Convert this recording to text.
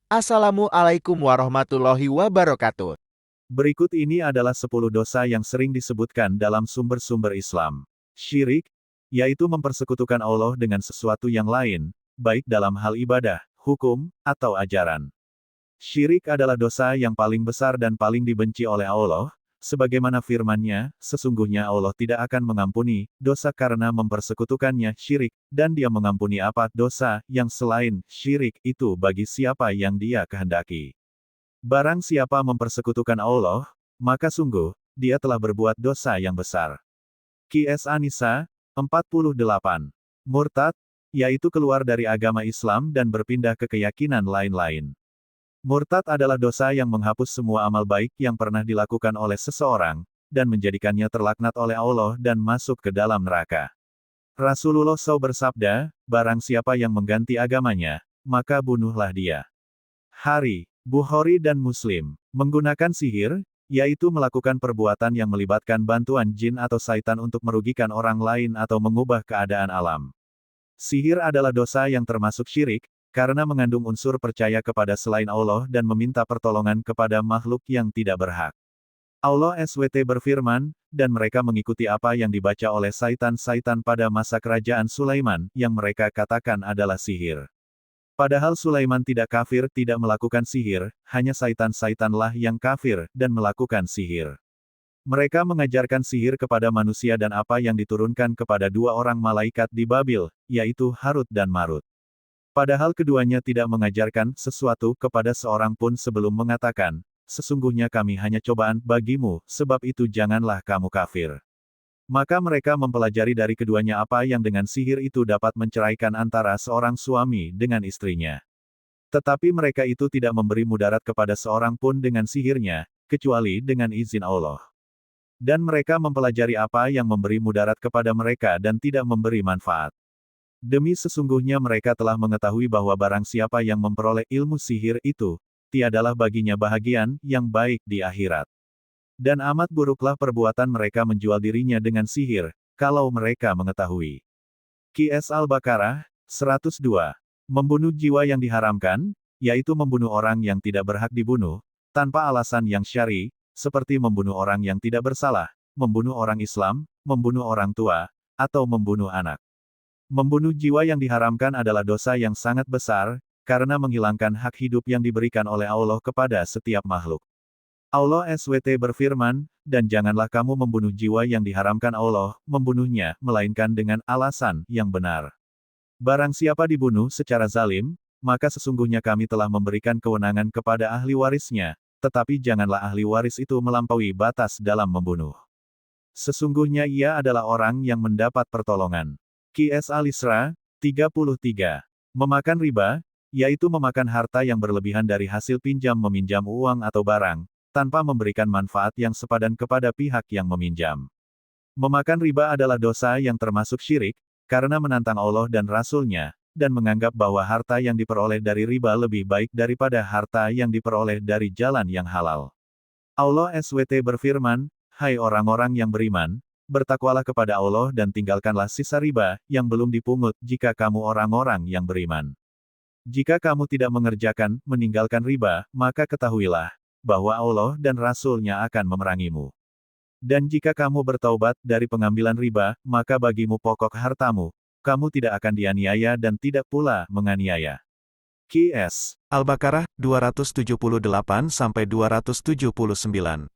Assalamualaikum warahmatullahi wabarakatuh. Berikut ini adalah 10 dosa yang sering disebutkan dalam sumber-sumber Islam. Syirik, yaitu mempersekutukan Allah dengan sesuatu yang lain, baik dalam hal ibadah, hukum, atau ajaran. Syirik adalah dosa yang paling besar dan paling dibenci oleh Allah, sebagaimana firman-Nya, sesungguhnya Allah tidak akan mengampuni dosa karena mempersekutukannya syirik, dan Dia mengampuni apa dosa yang selain syirik itu bagi siapa yang Dia kehendaki. Barang siapa mempersekutukan Allah, maka sungguh, dia telah berbuat dosa yang besar. Qs An-Nisa, 48. Murtad, yaitu keluar dari agama Islam dan berpindah ke keyakinan lain-lain. Murtad adalah dosa yang menghapus semua amal baik yang pernah dilakukan oleh seseorang, dan menjadikannya terlaknat oleh Allah dan masuk ke dalam neraka. Rasulullah SAW bersabda, barang siapa yang mengganti agamanya, maka bunuhlah dia. Hari, Bukhari dan Muslim, menggunakan sihir, yaitu melakukan perbuatan yang melibatkan bantuan jin atau syaitan untuk merugikan orang lain atau mengubah keadaan alam. Sihir adalah dosa yang termasuk syirik, karena mengandung unsur percaya kepada selain Allah dan meminta pertolongan kepada makhluk yang tidak berhak. Allah SWT berfirman, dan mereka mengikuti apa yang dibaca oleh syaitan-syaitan pada masa kerajaan Sulaiman, yang mereka katakan adalah sihir. Padahal Sulaiman tidak kafir, tidak melakukan sihir, hanya syaitan-syaitanlah yang kafir, dan melakukan sihir. Mereka mengajarkan sihir kepada manusia dan apa yang diturunkan kepada dua orang malaikat di Babil, yaitu Harut dan Marut. Padahal keduanya tidak mengajarkan sesuatu kepada seorang pun sebelum mengatakan, sesungguhnya kami hanya cobaan bagimu, sebab itu janganlah kamu kafir. Maka mereka mempelajari dari keduanya apa yang dengan sihir itu dapat menceraikan antara seorang suami dengan istrinya. Tetapi mereka itu tidak memberi mudarat kepada seorang pun dengan sihirnya, kecuali dengan izin Allah. Dan mereka mempelajari apa yang memberi mudarat kepada mereka dan tidak memberi manfaat. Demi sesungguhnya mereka telah mengetahui bahwa barang siapa yang memperoleh ilmu sihir itu, tiadalah baginya bahagian yang baik di akhirat. Dan amat buruklah perbuatan mereka menjual dirinya dengan sihir, kalau mereka mengetahui. Qs Al-Baqarah, 102. Membunuh jiwa yang diharamkan, yaitu membunuh orang yang tidak berhak dibunuh, tanpa alasan yang syar'i, seperti membunuh orang yang tidak bersalah, membunuh orang Islam, membunuh orang tua, atau membunuh anak. Membunuh jiwa yang diharamkan adalah dosa yang sangat besar, karena menghilangkan hak hidup yang diberikan oleh Allah kepada setiap makhluk. Allah SWT berfirman, dan janganlah kamu membunuh jiwa yang diharamkan Allah, membunuhnya, melainkan dengan alasan yang benar. Barang siapa dibunuh secara zalim, maka sesungguhnya kami telah memberikan kewenangan kepada ahli warisnya, tetapi janganlah ahli waris itu melampaui batas dalam membunuh. Sesungguhnya ia adalah orang yang mendapat pertolongan. Qs Al-Isra, 33. Memakan riba, yaitu memakan harta yang berlebihan dari hasil pinjam meminjam uang atau barang, tanpa memberikan manfaat yang sepadan kepada pihak yang meminjam. Memakan riba adalah dosa yang termasuk syirik, karena menantang Allah dan Rasul-Nya, dan menganggap bahwa harta yang diperoleh dari riba lebih baik daripada harta yang diperoleh dari jalan yang halal. Allah SWT berfirman, hai orang-orang yang beriman, bertakwalah kepada Allah dan tinggalkanlah sisa riba, yang belum dipungut jika kamu orang-orang yang beriman. Jika kamu tidak meninggalkan riba, maka ketahuilah, bahwa Allah dan Rasul-Nya akan memerangimu. Dan jika kamu bertaubat dari pengambilan riba, maka bagimu pokok hartamu, kamu tidak akan dianiaya dan tidak pula menganiaya. Qs. Al-Baqarah, 278-279.